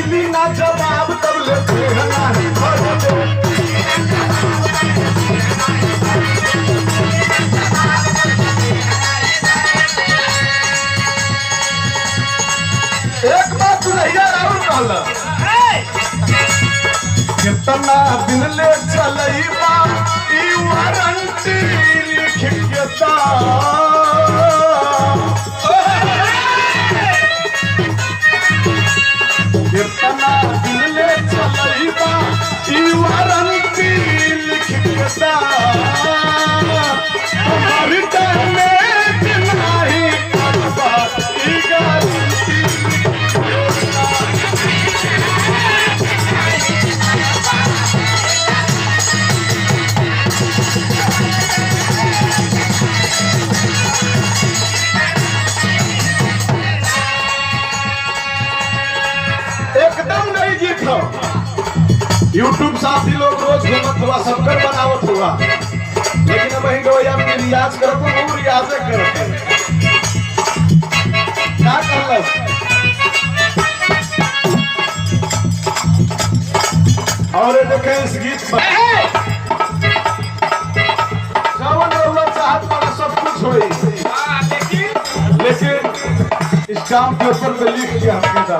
मिली ना जवाब तब ले देना ही भरते। एक बात सुनैया और कहला कितना दिन ले चलई बा ई वारंटी लिख के दा। कितना दिन ले चलई बा ई वारंटी लिख के दा। हमारी टाइम में नहीं करबा ई गारंटी। एकदम नहीं जीत हो। यूट्यूब साथी लोग रोज घूमत हुआ सबकर बनावत हुआ, लेकिन अब वही गोया में रियाज करत हूँ, रियाजे करते क्या कहलस। और देखे इस गीत पर जवन रउआ चाहत वाला सब कुछ होई, लेकिन स्टाम्प पेपर पे लिख के हमके दा।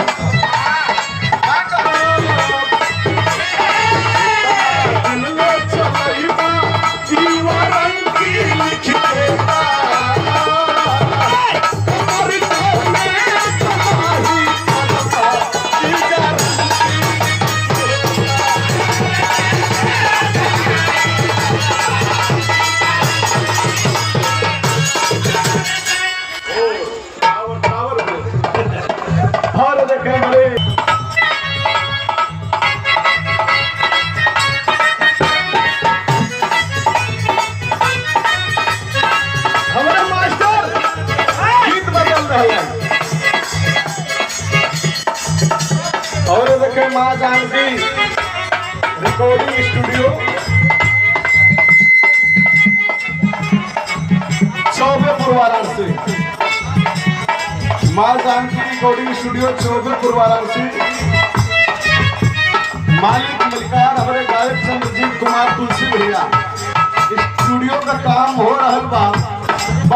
और देखे माँ जानकी रिकॉर्डिंग स्टूडियो चौबेपुर वाराणसी। माँ जानकी रिकॉर्डिंग स्टूडियो चौबेपुर वाराणसी। मालिक मलिकार हमारे गायक चंद्रजीत कुमार तुलसी भैया। स्टूडियो का काम हो रहा बा,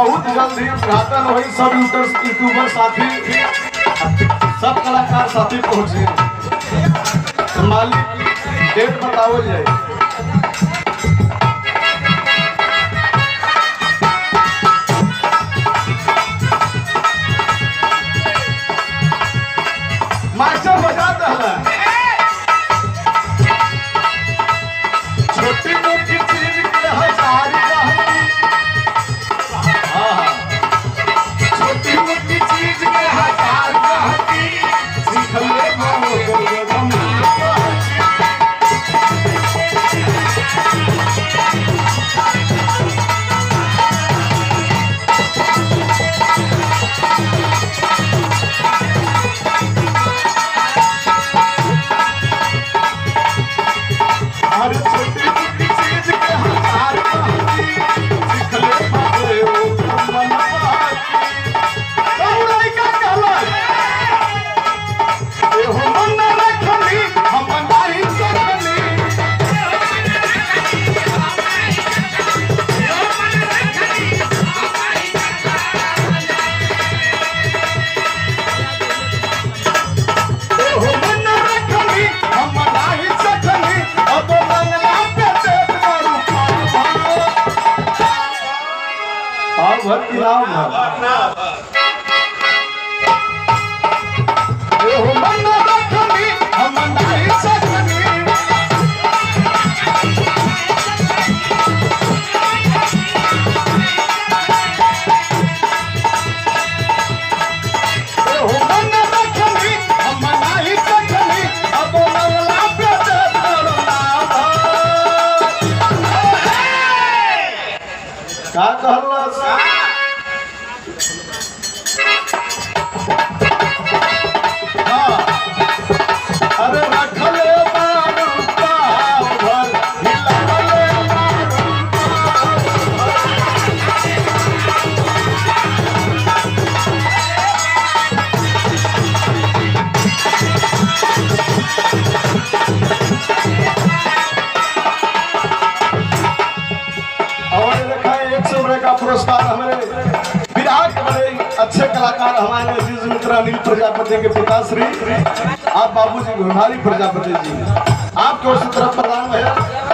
बहुत जल्द ही उद्घाटन हुई। सब यूट्यूबर साथी सब कलाकार साथी पहुंचे। मालिक डेट बताओ जाए। मास्टर बजा दहला छोटी मोटी चीज के हजार छोटी मोटी चीज के हजार भक्ति राम का कहला अरे रखले पुरस्कार हमारे बिहार के बड़े अच्छे कलाकार हमारे अजीज मित्र अनिल प्रजापति के पिताश्री आप बाबूजी गुरधारी प्रजापति जी आपके उस तरफ प्रदान है।